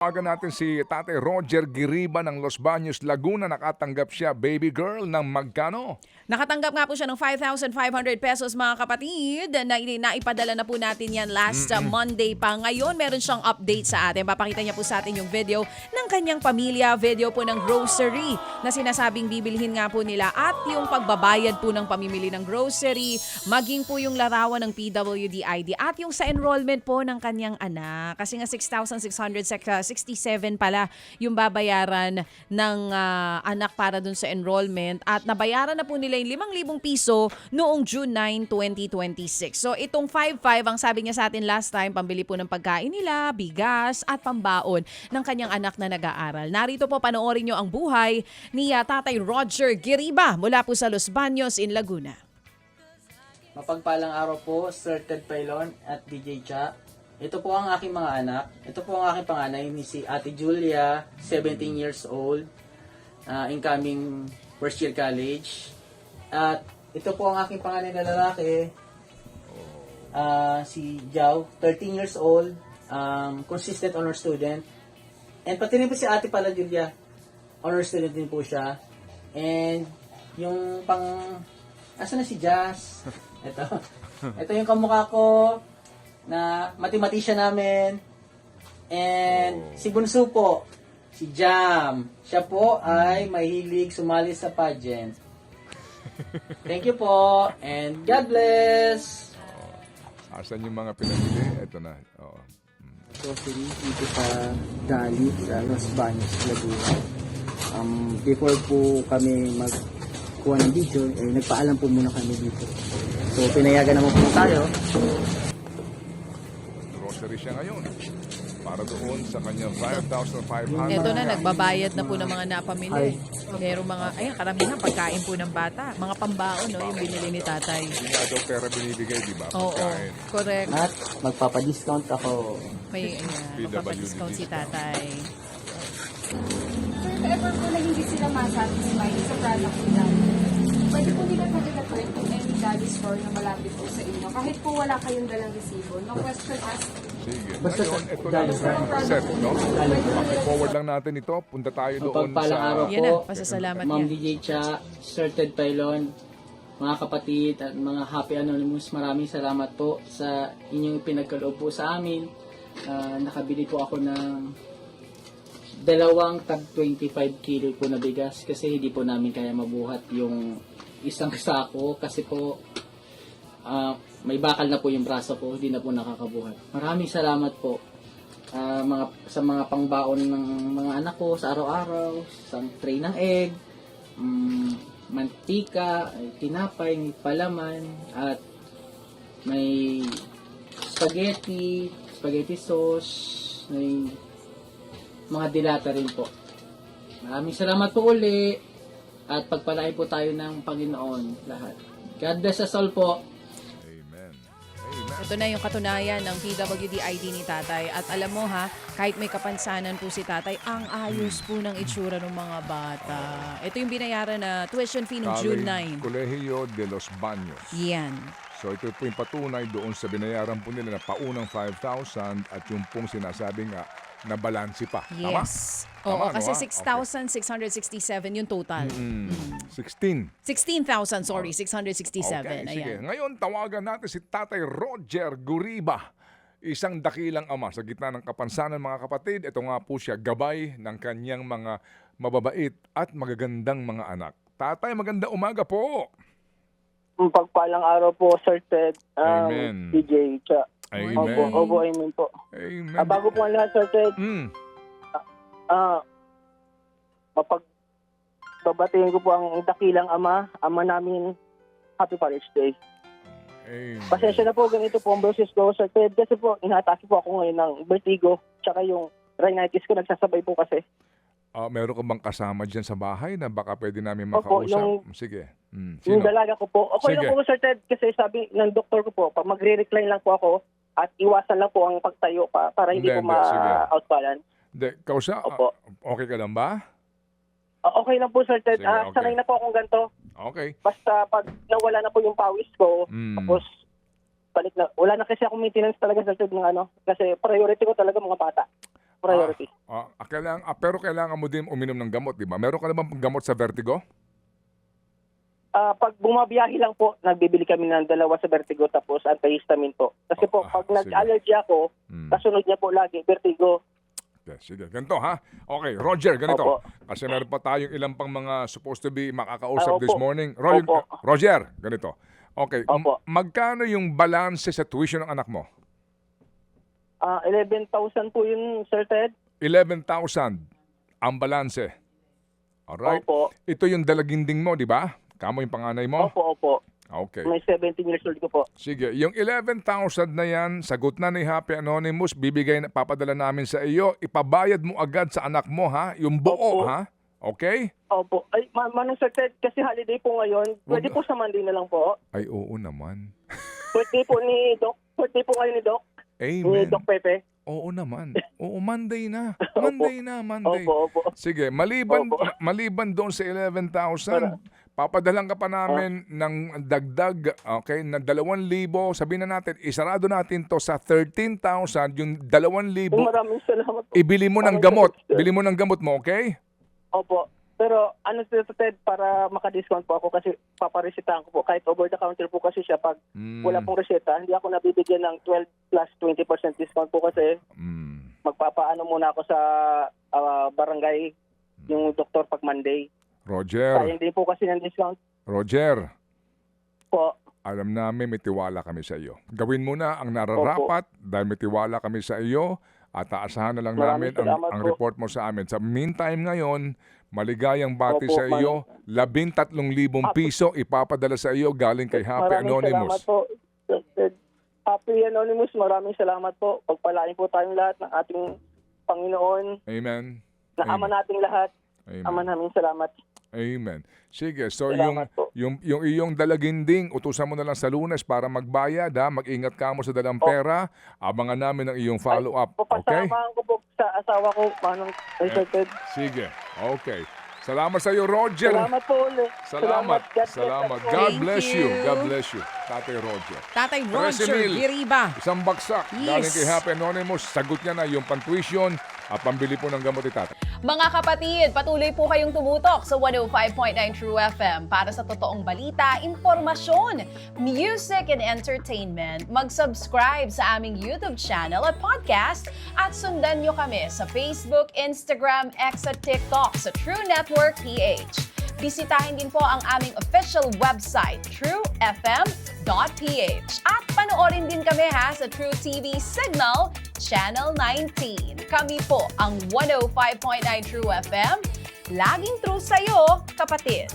Tawagan natin si Tatay Roger Giriba ng Los Baños, Laguna. Nakatanggap siya, baby girl, ng magkano? Nakatanggap nga po siya ng 5,500 pesos mga kapatid. Naipadala na po natin yan last Monday pa. Ngayon meron siyang update sa atin. Papakita niya po sa atin yung video ng kanyang pamilya, video po ng grocery na sinasabing bibilhin nga po nila at yung pagbabayad po ng pamimili ng grocery, maging po yung larawan ng PWD ID at yung sa enrollment po ng kanyang anak. Kasi nga 6,667 pala yung babayaran ng anak para dun sa enrollment at nabayaran na po nila yung 5,000 piso noong June 9, 2026. So itong 5,500 ang sabi niya sa atin last time, pambili po ng pagkain nila, bigas at pambaon ng kanyang anak na nag-aaral. Narito po panoorin niyo ang buhay ni Tatay Roger Giriba mula po sa Los Baños in Laguna. Mapagpalang araw po, Sir Ted Pailon at DJ Cha. Ito po ang aking mga anak. Ito po ang aking panganay ni si Ate Julia, 17 years old, incoming first year college. At ito po ang aking panganay na lalaki, si Jao, 13 years old, consistent honor student. And pati rin po si Ate pala Julia, honor student din po siya. And yung asa na si Jazz? Ito yung kamukha ko na mathematician namin. And si Bunso po, si Jam. Siya po ay mahilig sumali sa pageant. Thank you po and God bless. Asan yung mga pinamili? Ito na. Oo. Grocery dito sa Dali sa Los Baños, Laguna. Before po kami magkuha ng video, nagpaalam po muna kami dito. So pinayagan naman po tayo. Grocery siya ngayon. Para doon sa kanyang 5,500. Ito na, nagbabayad na po ng mga napamili. Pero mga, karamihan pagkain po ng bata. Mga pambaon, no, yung binili ni tatay. Hindi nga daw pera binibigay, di ba? Oo, Pagkain. correct. At magpapadiscount ako. May magpapadiscount si tatay. Sir, if ever po na hindi sila masatisfied sa product nila, pwede po nila mag-refer to any Daddy store na malapit po sa inyo. Kahit po wala kayong dalang resibo. No question asked. Sige. Basta Ngayon, ito na Dali, ang set, no? Paki-forward lang natin ito. Punta tayo doon Mapagpalang araw sa... Yan na, po, pasasalamat Ma'am niya. DJ Cha, Sir Ted Pailon, mga kapatid at mga Happy Anonymous, maraming salamat po sa inyong pinagkaloob po sa amin. Nakabili po ako ng dalawang tag 25 kilo po na bigas kasi hindi po namin kaya mabuhat yung isang sako kasi po may bakal na po yung braso ko, hindi na po nakakabuhat. Maraming salamat po sa mga pangbaon ng mga anak ko sa araw-araw, sa tray ng egg, mantika, tinapay, may palaman, at may spaghetti sauce, may mga dilata rin po. Maraming salamat po uli at pagpalain po tayo ng Panginoon lahat. God bless us all po. Amen. Ito na yung katunayan ng PWD ID ni tatay. At alam mo ha, kahit may kapansanan po si tatay, ang ayos po ng itsura ng mga bata. Ito yung binayaran na tuition fee ng June 9. Colegio de Los Baños. Yan. So ito po yung patunay doon sa binayaran po nila na paunang 5,000 at yung pong sinasabi nga na balansi pa. Yes. Tama? Oo, Tama, kasi no, ha? 6,667 yung total. 16. 16,000, sorry, 667. Okay, sige. Ayan. Ngayon, tawagan natin si Tatay Roger Giriba. Isang dakilang ama sa gitna ng kapansanan, mga kapatid. Ito nga po siya, gabay ng kanyang mga mababait at magagandang mga anak. Tatay, maganda umaga po. Pagpalang araw po, Sir Ted. Amen. DJ Cha. Amen. Opo, amen po. Amen. Bago po ang lahat, Sir Ted, mapagbabatiin ko po ang dakilang ama namin, Happy Father's Day. Amen. Pasensya na po, ganito po ang boses ko, Sir Ted, kasi po, inatake po ako ngayon ng vertigo, tsaka yung rhinitis ko, nagsasabay po kasi. Meron ka bang kasama dyan sa bahay na baka pwede namin Opo, makausap? Sige. Yung Sino? dalaga ko po, okay Sige. lang po, Sir Ted, kasi sabi ng doktor ko po, pag magre-recline lang po ako, at iwasan lang po ang pagtayo para hindi po Sige. ma-outbalance. Kausa, Opo. okay ka lang ba? Okay lang po, Sir Ted. Sige, okay. Sanay na po akong ganito. Okay. Basta pag nawala na po yung pawis ko, tapos balik na. Wala na kasi akong maintenance talaga, Sir Ted, ng ano. Kasi priority ko talaga mga bata. priority. Pero kailangan mo din uminom ng gamot, di ba? Meron ka na bang gamot sa vertigo? Pag bumabiyahe lang po, nagbibili kami ng 2 sa vertigo tapos antihistamine po. Kasi po, pag sige. nag-allergy ako, kasunod niya po lagi, vertigo. Okay, sige, ganito ha. Okay, Roger, ganito. Opo. Kasi meron pa tayong ilang pang mga supposed to be makakausap Opo. this morning. Opo. Roger, ganito. Okay, Opo. magkano yung balance sa tuition ng anak mo? 11,000 po yun, Sir Ted. 11,000 ang balanse. Alright? Opo. Ito yung dalaginding mo, di ba? Kamo yung panganay mo? Opo. Okay. May 17 years old ko po. Sige, yung 11,000 na yan, sagot na ni Happy Anonymous, papadala namin sa iyo, ipabayad mo agad sa anak mo ha, yung buo Opo. ha, okay? Opo. Ay, Manong Sir Ted, kasi holiday po ngayon, pwede po sa Monday na lang po. Ay oo naman. Birthday po ni Doc. Birthday po ngayon ni Doc. Ni Amen. Doc Pepe. Oo naman. Oo, Monday na. Monday. Opo. Sige, maliban Opo. maliban doon sa 11,000, papadalan ka pa namin ng dagdag, okay, na 2,000. Sabihin na natin, isarado natin to sa 13,000, yung 2,000. Maraming salamat po. Ibili mo ng Maraming gamot. salamat, sir. Bili mo ng gamot mo, okay? Opo. Pero ano Sir Ted, para makadiscount po ako kasi paparesitahan ko po. Kahit over the counter po kasi siya, pag wala pong reseta, hindi ako nabibigyan ng 12 plus 20% discount po kasi magpapaano muna ako sa barangay yung doktor pag Monday. Roger, Kaya hindi po kasi ng discount Roger, po. alam namin may tiwala kami sa iyo. Gawin mo na ang nararapat dahil may tiwala kami sa iyo at aasahan na lang namin Maraming salamat ang po. report mo sa amin. Sa meantime ngayon, maligayang bati Opo, sa iyo, 13,000 piso ipapadala sa iyo galing kay Happy Maraming salamat Anonymous. po. Sir Ted. Happy Anonymous, maraming salamat po. Pagpalain po tayong lahat ng ating Panginoon, Amen. na ama nating lahat. Amen. Ama namin salamat. Amen. Sige, so Salamat po. yung iyong dalaginding, utusan mo na lang sa Lunes para magbayad ha. Mag-ingat ka mo sa dalang pera. Abangan namin ang iyong follow-up. Okay? Papasamahan ko po sa asawa ko, Manong Sir Ted. Sige. Okay. Salamat sa iyo, Roger. Salamat po ulit. Salamat. God bless Salamat. everyone. God Thank bless you. you. God bless you. Tatay Roger. Tatay Roger Resinil. Giriba. Isang baksak. Yes. Galing kay Happy Anonymous. Sagot niya na yung pantuition at pambili po ng gamot ni tatay. Mga kapatid, patuloy po kayong tumutok sa 105.9 True FM para sa totoong balita, impormasyon, music, and entertainment. Mag-subscribe sa aming YouTube channel at podcast at sundan nyo kami sa Facebook, Instagram, X at TikTok sa True Network PH. Bisitahin din po ang aming official website, truefm.ph. At panoorin din kami sa True TV Signal, Channel 19. Kami po ang 105.9 True FM. Laging true sa'yo, kapatid.